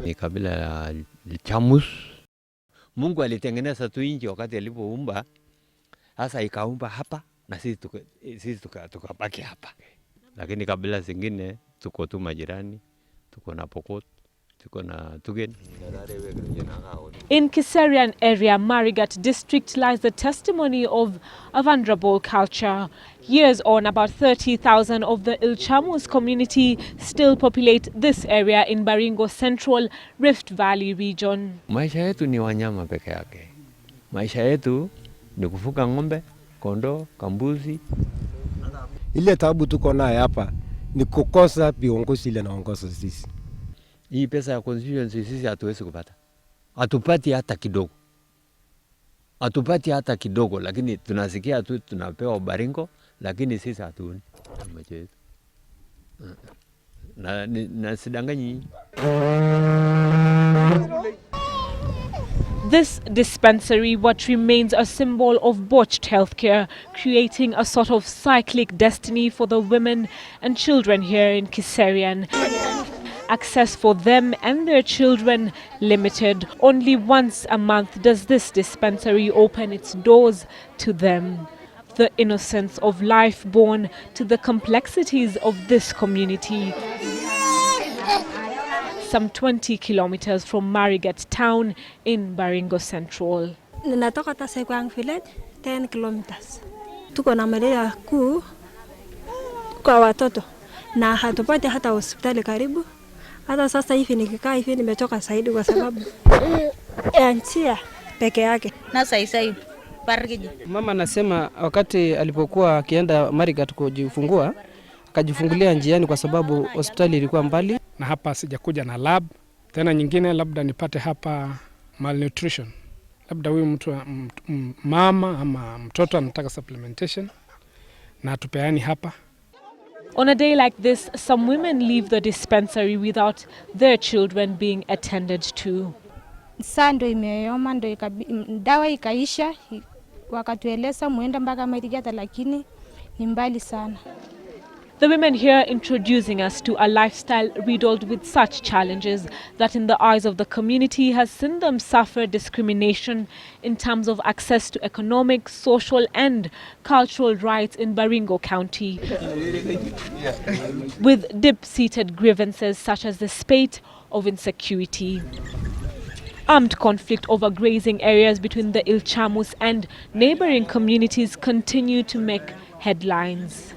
Ni kabila la Ilchamus. Mungu alitengeneza tu nchi wakati alipoumba. Sasa ikaumba hapa na sisi tukabaki hapa. Lakini kabila zingine tuko tu majirani, tuko na Pokot, tuko na Tugen. In Kiserian area, Marigat district, lies the testimony of a vulnerable culture. Years on, about 30,000 of the Ilchamus community still populate this area in Baringo Central Rift Valley region. Maisha yetu ni wanyama peke yake. Maisha yetu ni kufuga ng'ombe, kondoo, kambuzi. Ile tabu tuko nayo hapa ni kukosa viongozi ile naongoza sisi. Hii pesa ya constituency sisi hatuwezi kupata. Hatupati hata kidogo. Hatupati hata kidogo, lakini tunasikia tu tunapewa Baringo, lakini sisi hatuoni. Maisha yetu. Na sidanganyi. This dispensary, what remains a symbol of botched healthcare, creating a sort of cyclic destiny for the women and children here in Kiserian. Access for them and their children limited. Only once a month does this dispensary open its doors to them. The innocence of life born to the complexities of this community. Some 20 kilometers from Marigat town in Baringo Central. Ninatoka Tasekwang village 10 kilometers. Tuko na malaria kuu kwa watoto na hatupati hata hospitali karibu. Hata sasa hivi nikikaa hivi nimetoka zaidi kwa sababu ya njia peke yake. Na sasa parikiji. Mama anasema wakati alipokuwa akienda Marigat kujifungua, akajifungulia njiani kwa sababu hospitali ilikuwa mbali. Na hapa sijakuja na lab. Tena nyingine labda nipate hapa malnutrition. Labda huyu mtu mama ama mtoto anataka supplementation na tupeani hapa. On a day like this, some women leave the dispensary without their children being attended to. Sando imeyoma ndo dawa ikaisha, wakatueleza muenda mpaka Marigata lakini ni mbali sana. The women here introducing us to a lifestyle riddled with such challenges that in the eyes of the community has seen them suffer discrimination in terms of access to economic, social and cultural rights in Baringo County. With deep-seated grievances such as the spate of insecurity. Armed conflict over grazing areas between the Ilchamus and neighboring communities continue to make headlines.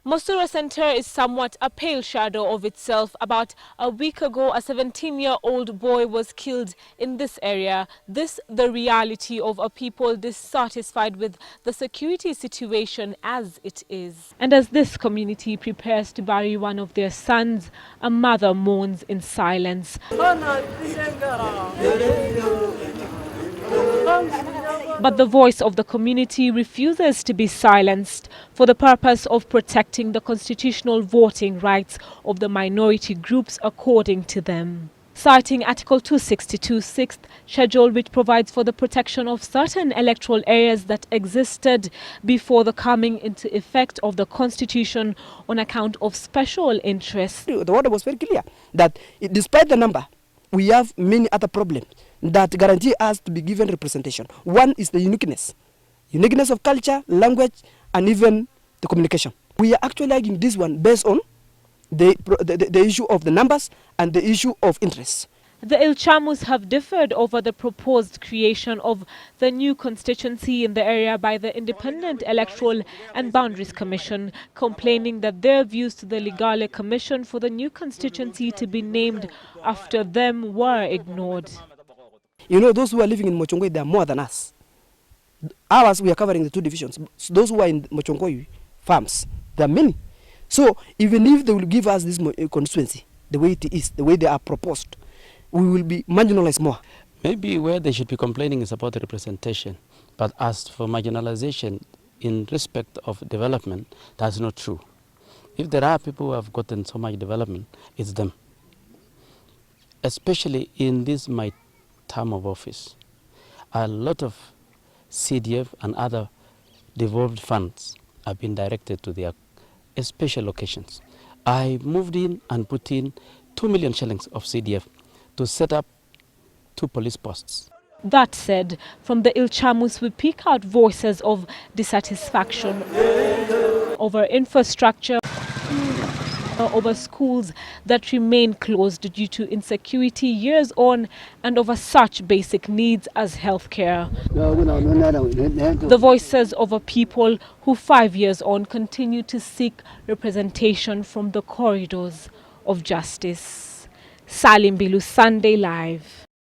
Mosura Center is somewhat a pale shadow of itself. About a week ago, a 17-year-old boy was killed in this area. This, the reality of a people dissatisfied with the security situation as it is. And as this community prepares to bury one of their sons, a mother mourns in silence. But the voice of the community refuses to be silenced for the purpose of protecting the constitutional voting rights of the minority groups according to them. Citing Article 262, 6th schedule, which provides for the protection of certain electoral areas that existed before the coming into effect of the Constitution on account of special interests. The order was very clear that despite the number, we have many other problems that guarantee us to be given representation. One is the uniqueness of culture, language, and even the communication. We are actually arguing this one based on the issue of the numbers and the issue of interest. The Ilchamus have differed over the proposed creation of the new constituency in the area by the Independent Electoral and Boundaries Commission, complaining that their views to the Legale Commission for the new constituency to be named after them were ignored. You know, those who are living in Mochongoi, they are more than us. Ours, we are covering the two divisions. So those who are in Mochongoi farms, there are many. So even if they will give us this constituency, the way it is, the way they are proposed, we will be marginalized more. Maybe where they should be complaining is about the representation. But as for marginalization in respect of development, that's not true. If there are people who have gotten so much development, it's them. Especially in this my term of office. A lot of CDF and other devolved funds have been directed to their special locations. I moved in and put in 2 million shillings of CDF to set up 2 police posts. That said, from the Ilchamus we pick out voices of dissatisfaction over infrastructure, over schools that remain closed due to insecurity years on, and over such basic needs as healthcare. The voices of a people who 5 years on continue to seek representation from the corridors of justice. Mbilu, Sunday Live.